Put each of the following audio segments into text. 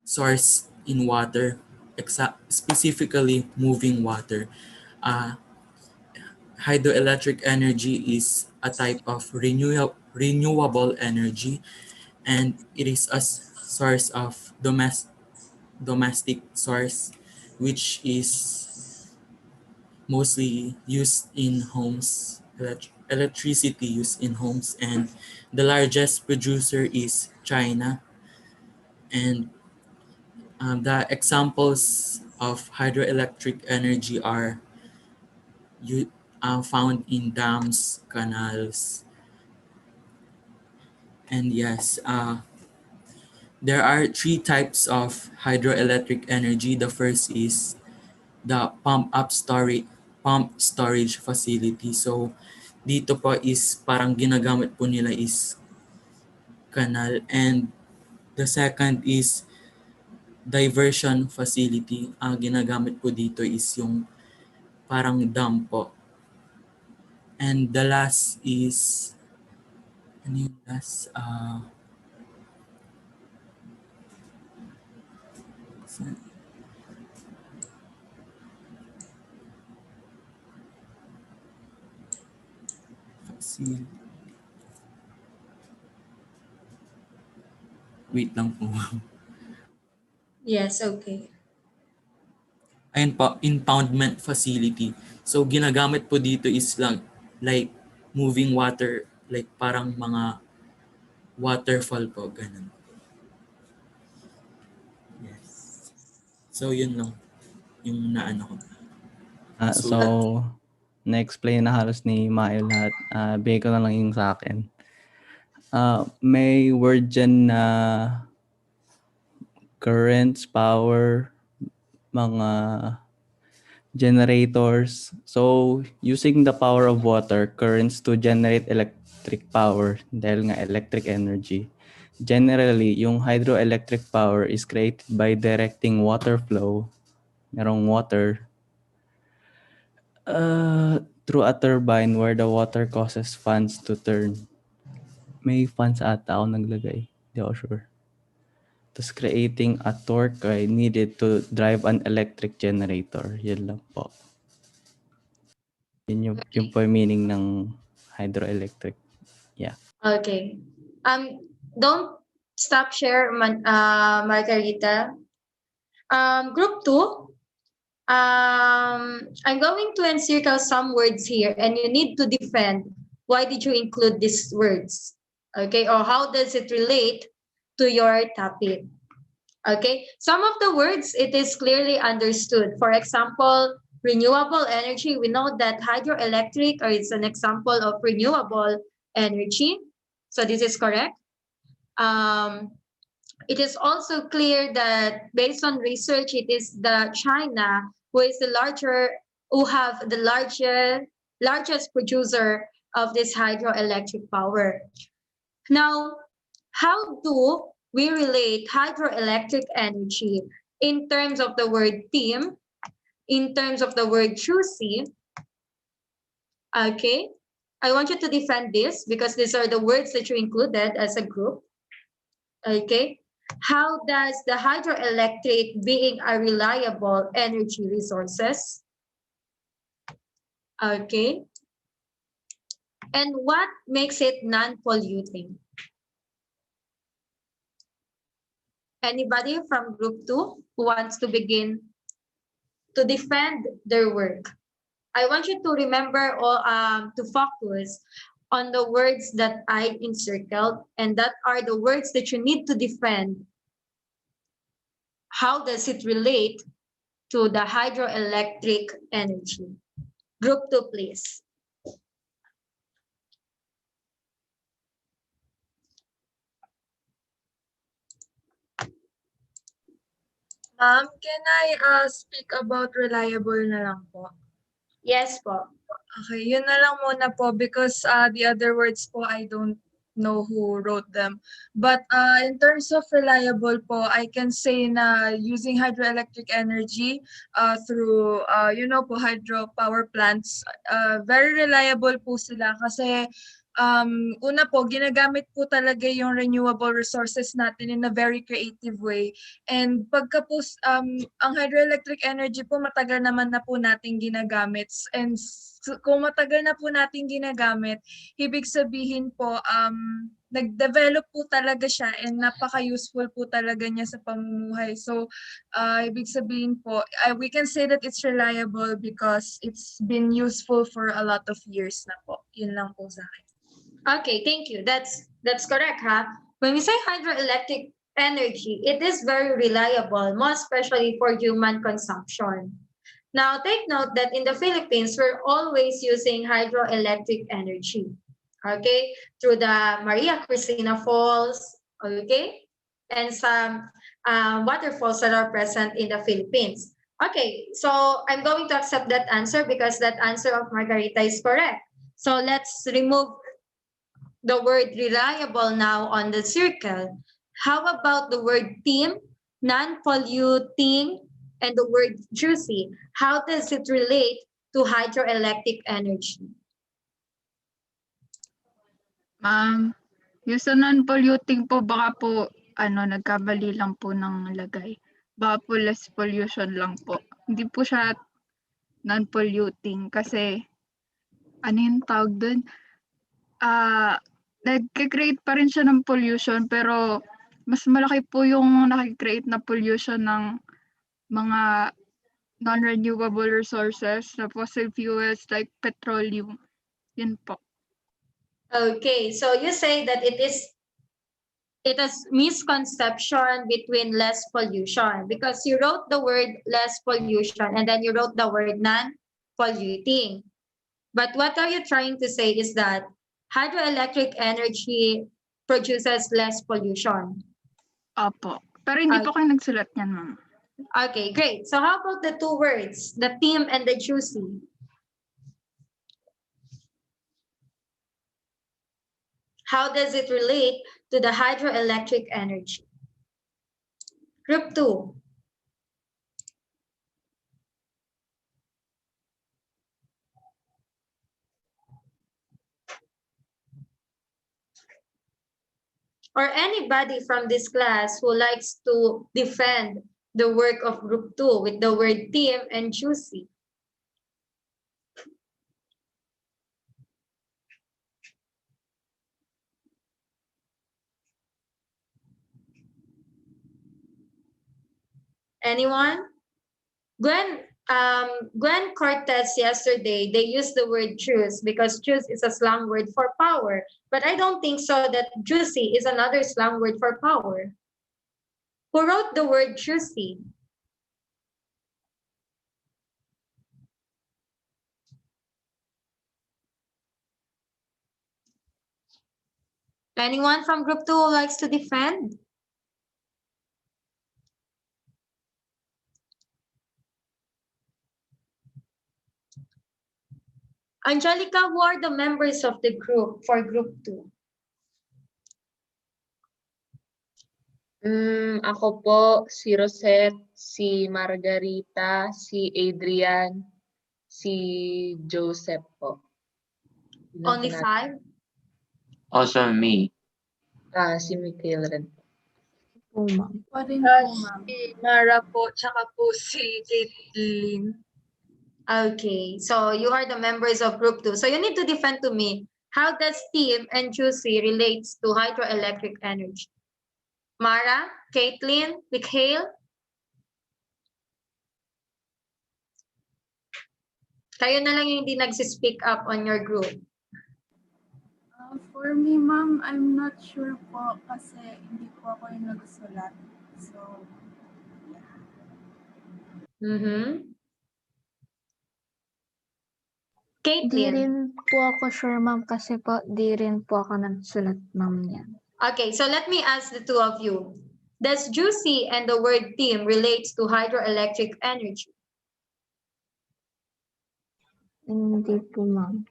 source in water, specifically moving water. Uh, Hydroelectric energy is a type of renewable energy, and it is a source of domestic source, which is mostly used in homes, electricity used in homes, and the largest producer is China. And the examples of hydroelectric energy are found in dams, canals, and yes, there are three types of hydroelectric energy. The first is the pump storage facility. So dito po is parang ginagamit po nila is canal, and the second is diversion facility. Ang ginagamit po dito is yung parang dam po. And the last is ano yung last facility. Wait lang po. Yes, okay. Ayun po, impoundment facility. So ginagamit po dito is lang like moving water, like parang mga waterfall po, ganun. Yes. So yun lang yung naano ko. So na-explain na halos ni Mayo lahat. Bigay ko na lang yung sa akin. May word dyan na currents, power, mga generators. So, using the power of water, currents to generate electric power dahil nga electric energy. Generally, yung hydroelectric power is created by directing water flow, merong water, through a turbine where the water causes fans to turn. May fans ata ako naglagay. Hindi ako sure. Thus creating a torque needed to drive an electric generator. Yan lang po. Yun po yung meaning ng hydroelectric. Yeah. Okay. Don't stop share, Margarita. Group 2. I'm going to encircle some words here, and you need to defend why did you include these words, okay, or how does it relate to your topic. Okay, some of the words it is clearly understood. For example, renewable energy. We know that hydroelectric is an example of renewable energy, so this is correct. It is also clear that based on research, it is the China who is the largest producer of this hydroelectric power. Now, how do we relate hydroelectric energy in terms of the word team, in terms of the word choosy? Okay, I want you to defend this because these are the words that you included as a group. Okay, how does the hydroelectric being a reliable energy resources? Okay, and what makes it non-polluting? Anybody from group 2 who wants to begin to defend their work? I want you to remember or to focus on the words that I encircled, and that are the words that you need to defend. How does it relate to the hydroelectric energy? Group 2, please. Ma'am, can I speak about reliable na lang po? Yes po. Okay, yun na lang muna po because the other words po I don't know who wrote them. But in terms of reliable po, I can say na using hydroelectric energy through, po, hydropower plants, very reliable po sila kasi una po, ginagamit po talaga yung renewable resources natin in a very creative way. And pagka po, ang hydroelectric energy po, matagal naman na po natin ginagamit. And kung matagal na po natin ginagamit, ibig sabihin po, nag-develop po talaga siya and napaka-useful po talaga niya sa pamumuhay. So, ibig sabihin po, we can say that it's reliable because it's been useful for a lot of years na po. Yun lang po sa akin. Okay, thank you. That's correct, huh? When we say hydroelectric energy, it is very reliable, most especially for human consumption. Now, take note that in the Philippines, we're always using hydroelectric energy, okay? Through the Maria Cristina Falls, okay? And some waterfalls that are present in the Philippines. Okay, so I'm going to accept that answer because that answer of Margarita is correct. So let's remove the word reliable now on the circle. How about the word team, non-polluting, and the word juicy? How does it relate to hydroelectric energy? Yung sa non-polluting po, baka po, nagkamali lang po ng lagay. Baka po less pollution lang po. Hindi po siya non-polluting kasi, ano yung tawag dun? Nag-create pa rin siya ng pollution pero mas malaki po yung nakikreate na pollution ng mga non-renewable resources na fossil fuels like petroleum. Yun po. Okay, so you say that it is misconception between less pollution because you wrote the word less pollution and then you wrote the word non-polluting. But what are you trying to say is that hydroelectric energy produces less pollution. Opo. Pero hindi po kayo nagsulat niyan, ma'am. Okay, great. So how about the two words, the team and the juicy? How does it relate to the hydroelectric energy? Group 2. Or anybody from this class who likes to defend the work of group 2 with the word team and juicy. Anyone? Gwen Cortez yesterday, they used the word juice because juice is a slang word for power. But I don't think so that juicy is another slang word for power. Who wrote the word juicy? Anyone from group 2 who likes to defend? Angelica, who are the members of the group for group 2? Ako po, si Rosette, si Margarita, si Adrian, si Joseph po. Only 5? Also me. Si Mikhail rin po. Po, ma'am. Pa rin po, ma'am. Si Mara po, tsaka po si Caitlin. Okay, so you are the members of group 2. So you need to defend to me, how does steam and juicy relates to hydroelectric energy? Mara, Caitlin, Mikhail? Kayo na lang yung hindi nagsispeak up on your group. For me, ma'am, I'm not sure po kasi hindi po ako yung nagsulat. So, yeah. Caitlin? Di rin po ako sure, ma'am, kasi po di rin po ako nagsulat, ma'am, yan. Okay, so let me ask the two of you. Does juicy and the word team relates to hydroelectric energy? Hindi po, ma'am.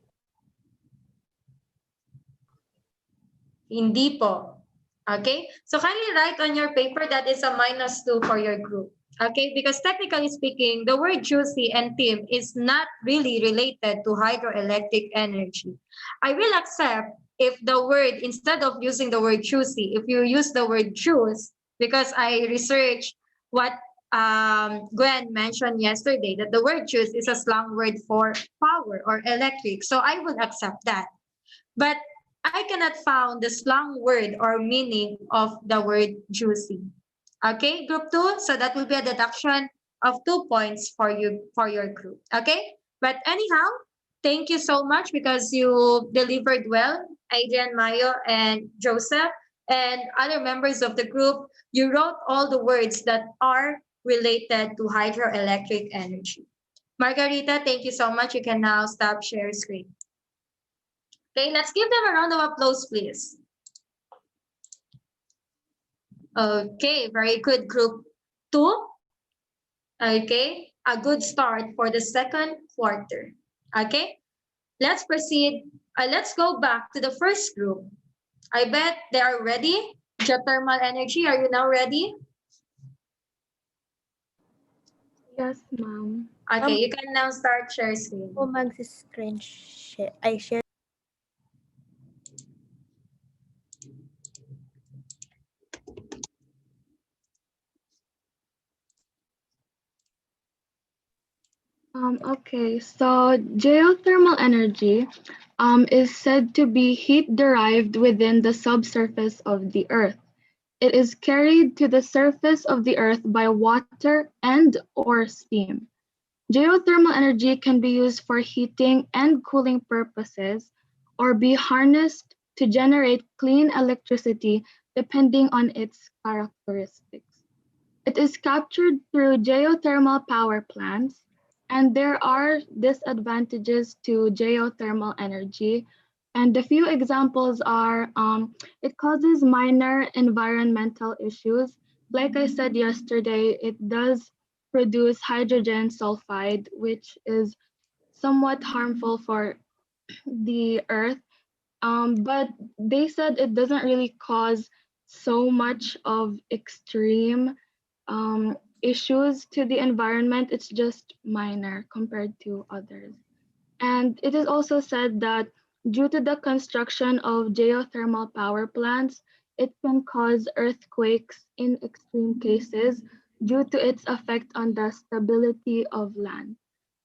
Hindi po. Okay, so kindly write on your paper that is a -2 for your group. Okay, because technically speaking, the word juicy and team is not really related to hydroelectric energy. I will accept if the word, instead of using the word choosy, if you use the word choose, because I researched what Gwen mentioned yesterday, that the word choose is a slang word for power or electric. So I would accept that. But I cannot found the slang word or meaning of the word juicy. Okay, group two. So that will be a deduction of 2 points for you for your group. Okay, but anyhow, thank you so much because you delivered well, Adrian, Mayo, and Joseph, and other members of the group. You wrote all the words that are related to hydroelectric energy. Margarita, thank you so much. You can now stop share screen. Okay, let's give them a round of applause, please. Okay, very good, group two. Okay, a good start for the second quarter. Okay, let's proceed. Let's go back to the first group. I bet they are ready. Geothermal energy, are you now ready? Yes, ma'am. Okay, you can now start share screen. Po mag-screen share, ay share. Okay, so geothermal energy is said to be heat derived within the subsurface of the Earth. It is carried to the surface of the Earth by water and or steam. Geothermal energy can be used for heating and cooling purposes or be harnessed to generate clean electricity depending on its characteristics. It is captured through geothermal power plants, and there are disadvantages to geothermal energy. And a few examples are it causes minor environmental issues. Like I said yesterday, it does produce hydrogen sulfide, which is somewhat harmful for the earth. But they said it doesn't really cause so much of extreme issues to the environment. It's just minor compared to others. And it is also said that due to the construction of geothermal power plants, it can cause earthquakes in extreme cases due to its effect on the stability of land.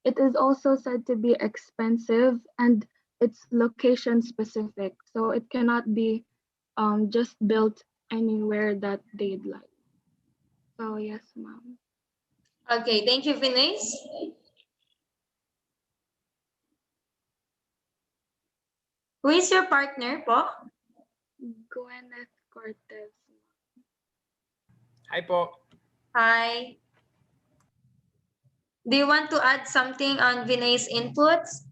It is also said to be expensive and it's location specific, so it cannot be just built anywhere that they'd like. So yes, ma'am. Okay, thank you, Vinay. Who is your partner, po? Gwyneth Cortez. Hi po. Hi. Do you want to add something on Vinay's inputs?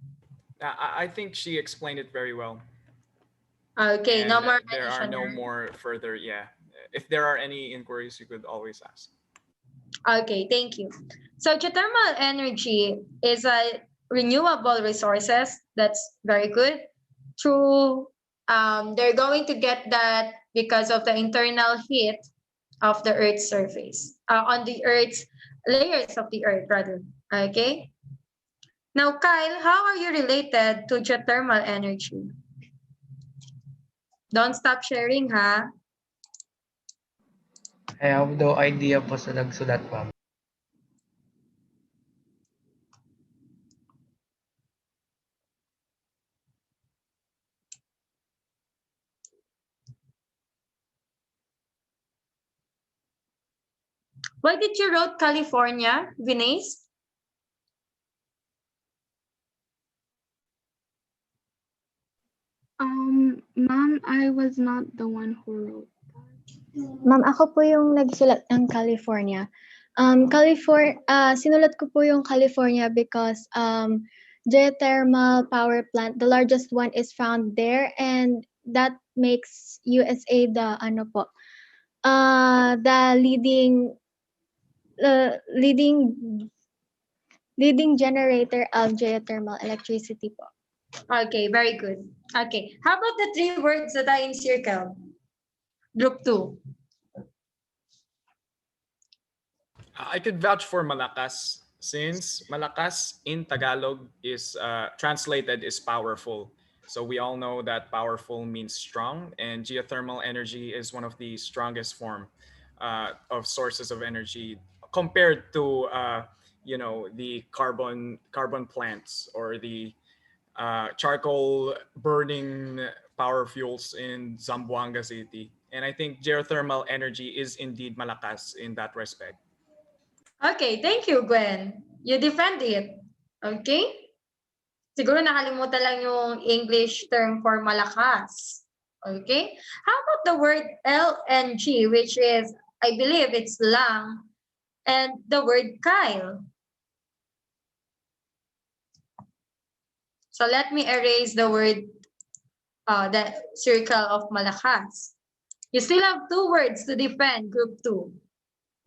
I think she explained it very well. Okay, And no more there are no additional. more further, If there are any inquiries, you could always ask. Okay, thank you. So geothermal energy is a renewable resources. That's very good. Through they're going to get that because of the internal heat of the Earth's surface, on the Earth's layers of the Earth, rather. Okay. Now, Kyle, how are you related to geothermal energy? Don't stop sharing, ha? I have no idea po sa nagsulat, ma'am. Why did you wrote California, Vinay? Ma'am, I was not the one who wrote. Ma'am, ako po yung nagsulat ng California. Sinulat ko po yung California because geothermal power plant, the largest one is found there, and that makes USA the leading generator of geothermal electricity po. Okay, very good. Okay, how about the three words that I encircled? Group 2. I could vouch for malakas since malakas in Tagalog is translated is powerful. So we all know that powerful means strong, and geothermal energy is one of the strongest form of sources of energy compared to the carbon plants or the charcoal burning power fuels in Zamboanga City. And I think geothermal energy is indeed malakas in that respect. Okay, thank you, Gwen. You defend it. Okay? Siguro nakalimutan lang yung English term for malakas. Okay? How about the word LNG, which is, I believe it's lang, and the word Kyle? So let me erase the word, the circle of malakas. You still have 2 words to defend group 2.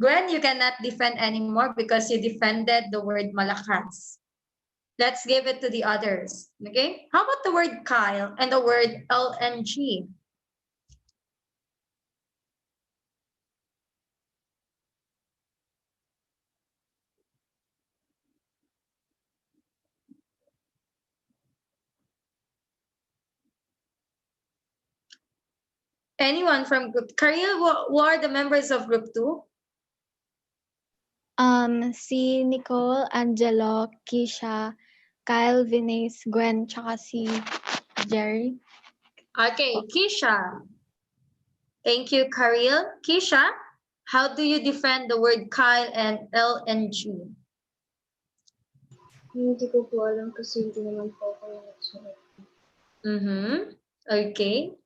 Gwen, you cannot defend anymore because you defended the word malakas. Let's give it to the others. Okay? How about the word Kyle and the word LNG? Anyone from group? Karil, who are the members of group 2? Si Nicole, Angelo, Kisha, Kyle, Vinace, Gwen, tsaka si Jerry. Okay, Kisha. Thank you, Karil. Kisha, how do you defend the word Kyle and LNG? Hindi ko po alam kasi hindi naman po ako yung nagsulat. Okay.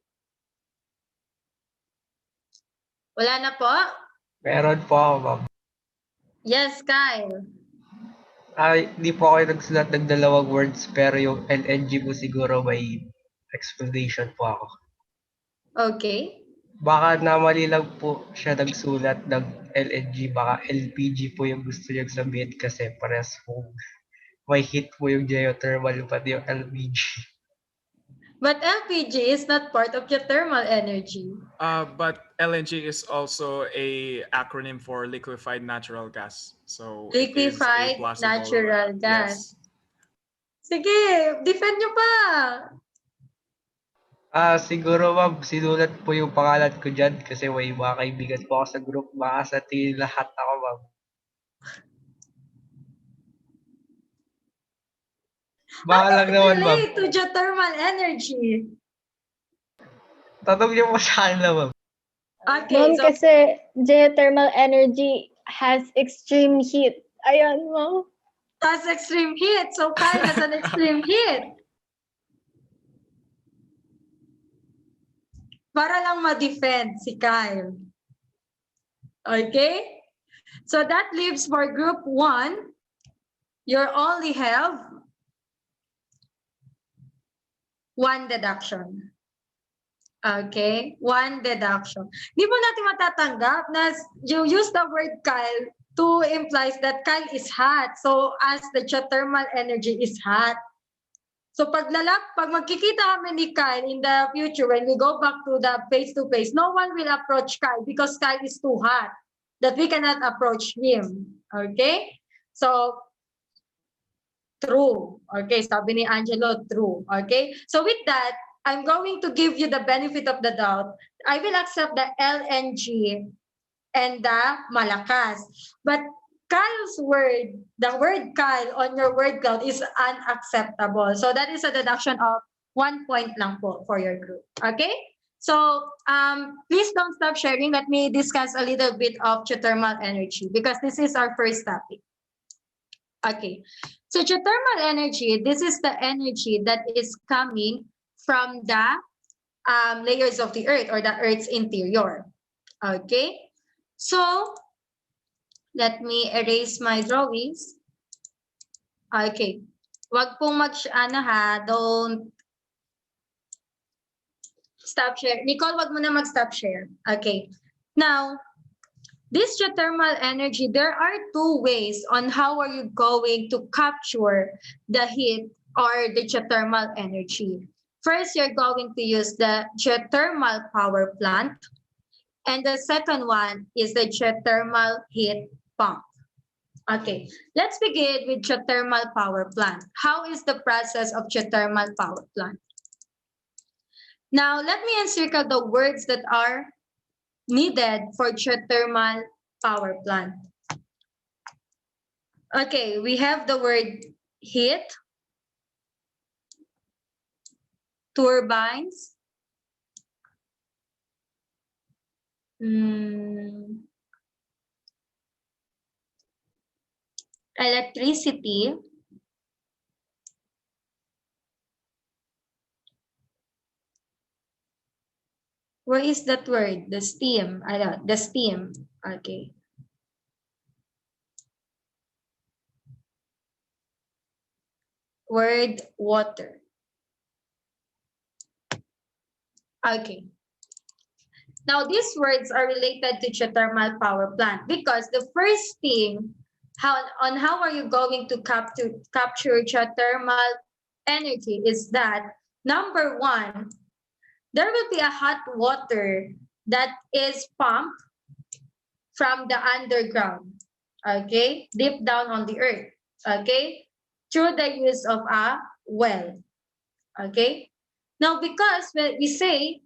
Wala na po? Meron po ako, ma'am. Yes, Kyle. Ay, di po ako yung nagsulat ng dalawang words, pero yung LNG po siguro may explanation po ako. Okay. Baka namali lang po siya nagsulat ng LNG, baka LPG po yung gusto niyang sabihin kasi parehas po may heat po yung geothermal pati yung LPG. But LPG is not part of geothermal energy. But LNG is also a acronym for liquefied natural gas. So Liquefied it is a plausible, natural gas. Yes. Sige, defend nyo pa. Siguro ma'am, sinulat po yung pangalan ko dyan kasi may mga kaibigan po ako sa group. Baka sa tingin lahat ako, ma'am. Baka lang naman, ma'am. Relate to geothermal energy. Tanong niyo po sa akin lang, ma'am. Okay, Ma'am, so kasi geothermal energy has extreme heat. Ayan, ma'am. has extreme heat. So Kyle has an extreme heat. Para lang ma-defend si Kyle. Okay? So that leaves for group 1, you only have 1 deduction. Okay? 1 deduction. Di po natin matatanggap na you use the word Kyle to implies that Kyle is hot. So as the geothermal energy is hot. So pag magkikita kami ni Kyle in the future, when we go back to the face-to-face, no one will approach Kyle because Kyle is too hot that we cannot approach him. Okay? So, true. Okay, sabi ni Angelo, true. Okay? So with that, I'm going to give you the benefit of the doubt. I will accept the LNG and the malakas. But Kyle's word, the word Kyle on your word cloud is unacceptable. So that is a deduction of 1 point lang po for your group. Okay? So please don't stop sharing. Let me discuss a little bit of geothermal energy because this is our first topic. Okay. So geothermal energy, this is the energy that is coming from the layers of the earth or the earth's interior. Okay? So let me erase my drawings. Okay. Wag pong don't stop share. Nicole, wag mo na mag-stop share. Okay. Now, this geothermal energy, there are 2 ways on how are you going to capture the heat or the geothermal energy. First, you're going to use the geothermal power plant. And the second one is the geothermal heat pump. Okay, let's begin with geothermal power plant. How is the process of geothermal power plant? Now, let me encircle the words that are needed for geothermal power plant. Okay, we have the word heat, turbines, electricity, where is that word? The steam. The steam. Okay. Word water. Okay. Now, these words are related to geothermal power plant because the first thing how are you going to capture geothermal energy is that, number one, there will be a hot water that is pumped from the underground, okay, deep down on the earth, okay, through the use of a well, okay. Now, because we say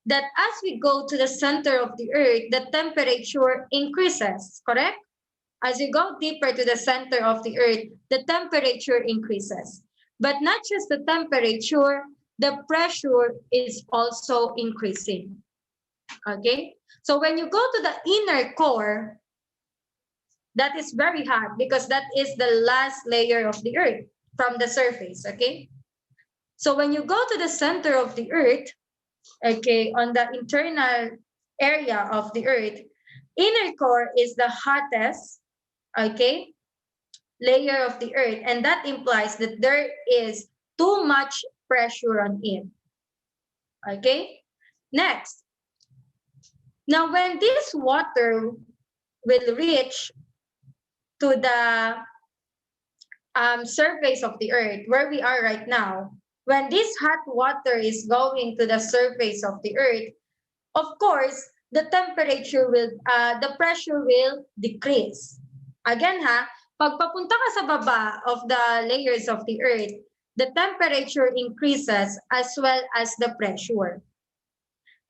that as we go to the center of the earth, the temperature increases, correct? As you go deeper to the center of the earth, the temperature increases. But not just the temperature, the pressure is also increasing. Okay? So when you go to the inner core, that is very hot because that is the last layer of the earth from the surface. Okay? So when you go to the center of the earth, okay, on the internal area of the earth, inner core is the hottest, okay, layer of the earth, and that implies that there is too much pressure on it. Okay, next. Now, when this water will reach to the surface of the earth, where we are right now, when this hot water is going to the surface of the earth, of course, the temperature will, the pressure will decrease. Again ha, pag papunta ka sa baba of the layers of the earth, the temperature increases as well as the pressure.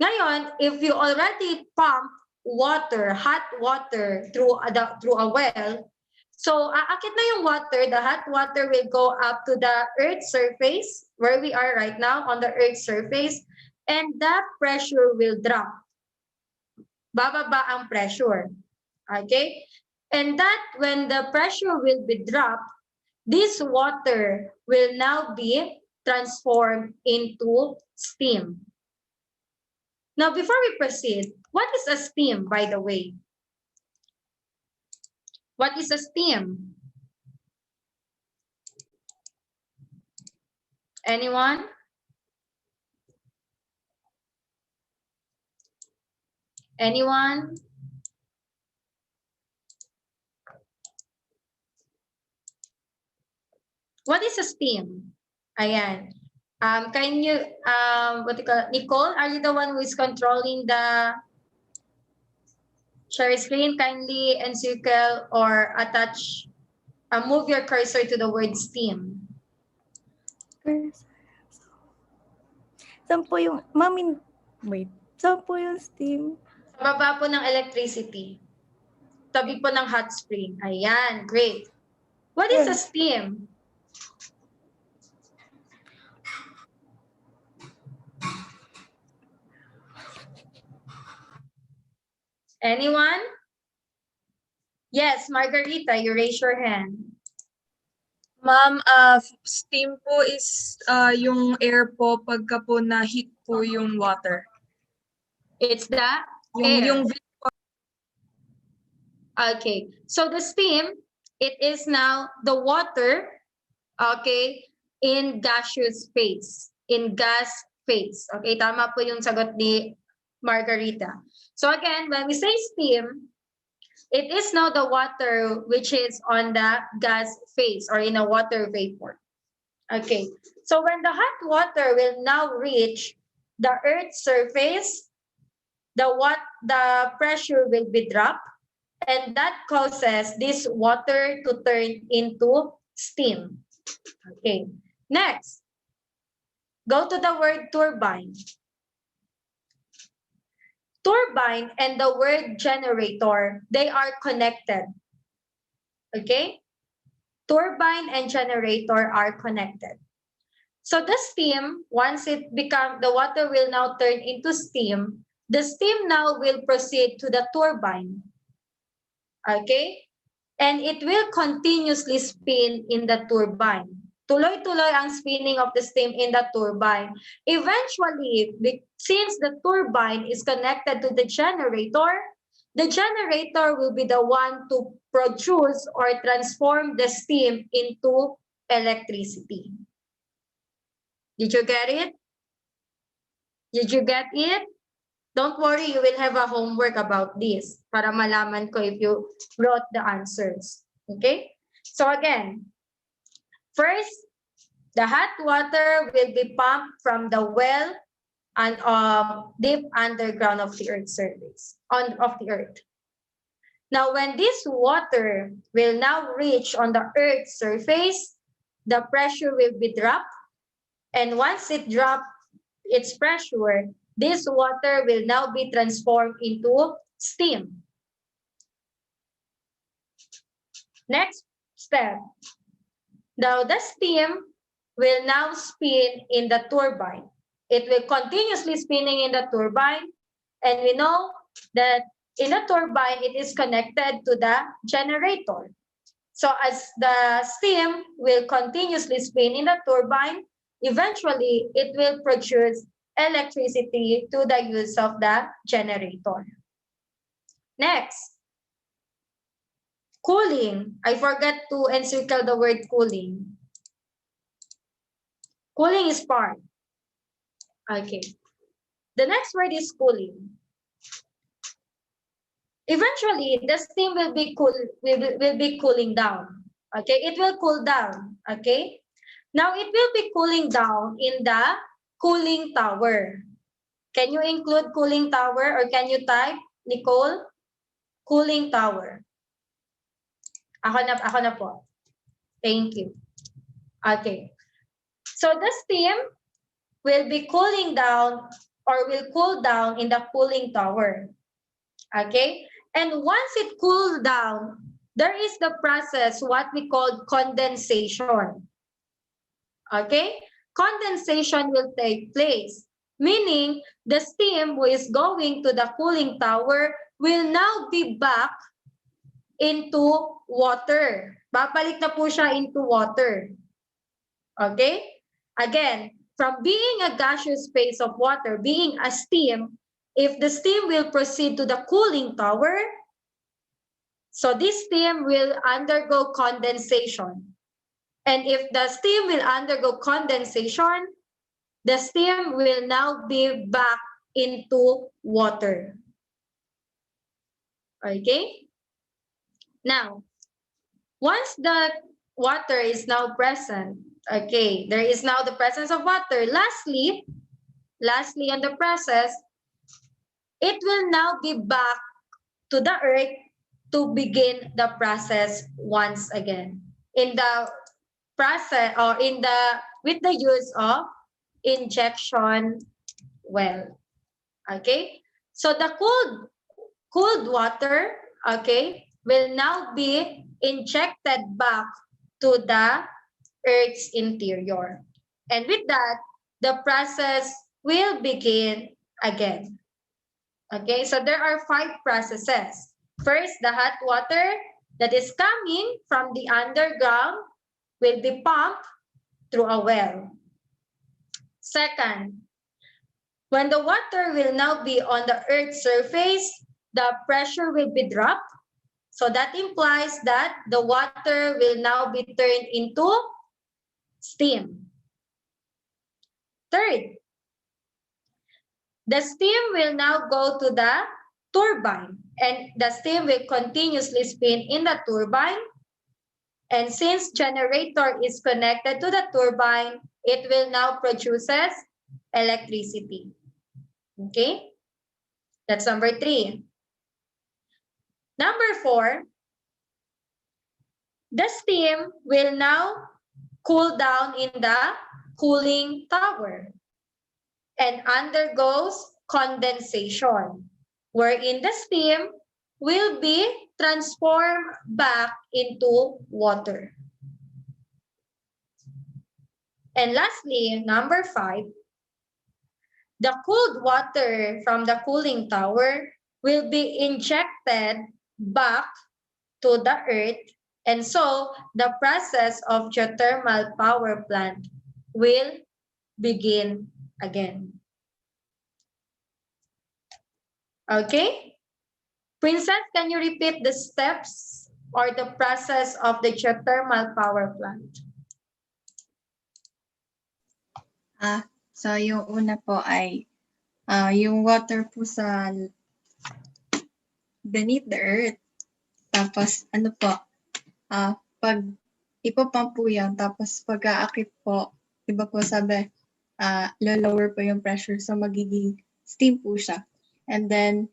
Ngayon, if you already pump water, hot water through a well, so aakit na yung water, the hot water will go up to the earth's surface, where we are right now on the earth's surface, and that pressure will drop. Bababa ang pressure. Okay? And that when the pressure will be dropped, this water will now be transformed into steam. Now, before we proceed, what is a steam, by the way? What is a steam? Anyone? Anyone? What is a steam? Ayan. Can you, what do you call it? Nicole, are you the one who is controlling the share screen? Kindly encircle or attach, move your cursor to the word steam. Saan po yung, wait, saan po yung steam? Sa baba po ng electricity. Tabi po ng hot spring. Ayan, great. What is a steam? Anyone? Yes, Margarita, you raise your hand. Ma'am, steam po is yung air po pagka po na-heat po yung water. It's the air. Yung okay, so the steam, it is now the water, okay, in gaseous phase, in gas phase. Okay, tama po yung sagot ni Margarita. So again, when we say steam, it is now the water which is on the gas phase or in a water vapor. Okay, so when the hot water will now reach the Earth's surface, the pressure will be dropped, and that causes this water to turn into steam. Okay, next. Go to the word turbine. Turbine and the word generator, they are connected. Okay? Turbine and generator are connected. So the steam, once it becomes, the water will now turn into steam. The steam now will proceed to the turbine. Okay? And it will continuously spin in the turbine. Tuloy-tuloy ang spinning of the steam in the turbine. Eventually, since the turbine is connected to the generator will be the one to produce or transform the steam into electricity. Did you get it? Did you get it? Don't worry, you will have a homework about this para malaman ko if you wrote the answers. Okay? So again, first, the hot water will be pumped from the well and deep underground of the earth's surface, of the earth. Now, when this water will now reach on the earth's surface, the pressure will be dropped. And once it drops its pressure, this water will now be transformed into steam. Next step. Now, the steam will now spin in the turbine. It will continuously spinning in the turbine. And we know that in the turbine, it is connected to the generator. So as the steam will continuously spin in the turbine, eventually it will produce electricity to the use of the generator. Next, cooling. I forgot to encircle the word cooling. Cooling is part. Okay. The next word is cooling. Eventually, the steam will be cooling down. Okay, it will cool down. Okay. Now it will be cooling down in the cooling tower. Can you include cooling tower or can you type, Nicole? Cooling tower. Ako na po. Thank you. Okay. So the steam will be cooling down or will cool down in the cooling tower. Okay? And once it cools down, there is the process what we call condensation. Okay? Condensation will take place, meaning the steam who is going to the cooling tower will now be back into water. Babalik na po siya into water. Okay? Again, from being a gaseous phase of water, being a steam, if the steam will proceed to the cooling tower, so this steam will undergo condensation. And if the steam will undergo condensation, the steam will now be back into water. Okay? Now, once the water is now present, okay, there is now the presence of water. Lastly, on the process, it will now be back to the earth to begin the process once again. In the process or with the use of injection well. Okay? So the cooled water, okay, will now be injected back to the Earth's interior. And with that, the process will begin again. Okay, so there are 5 processes. First, the hot water that is coming from the underground will be pumped through a well. Second, when the water will now be on the Earth's surface, the pressure will be dropped. So that implies that the water will now be turned into steam. Third, the steam will now go to the turbine and the steam will continuously spin in the turbine. And since generator is connected to the turbine, it will now produces electricity. Okay? That's number 3. Number 4, the steam will now cool down in the cooling tower and undergoes condensation, wherein the steam will be transformed back into water. And lastly, number 5, the cooled water from the cooling tower will be injected back to the earth, and so the process of geothermal power plant will begin again. Okay? Princess, can you repeat the steps or the process of the geothermal power plant? So yung una po ay yung water po sa beneath the earth. Tapos ano po, pag ipopump po yan, tapos pag-aakit po, diba po sabi, lower po yung pressure, so magiging steam po siya. And then,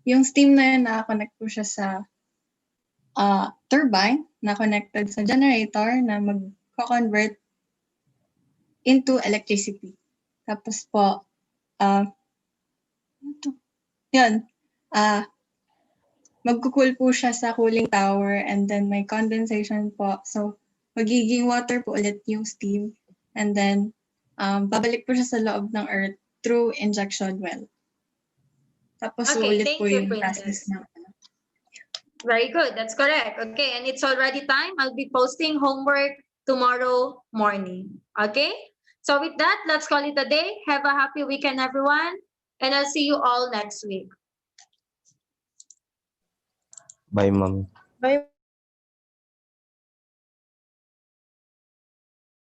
yung steam na yun, nakakonect po siya sa turbine na connected sa generator na mag-convert into electricity. Tapos po, yun, magkukul po siya sa cooling tower and then may condensation po. So, magiging water po ulit yung steam and then babalik po siya sa loob ng earth through injection well. Tapos Okay, ulit thank po you, yung Princess. process ng Very good, that's correct. Okay, and it's already time. I'll be posting homework tomorrow morning. Okay? So with that, let's call it a day. Have a happy weekend, everyone. And I'll see you all next week. Bye, ma'am. Bye,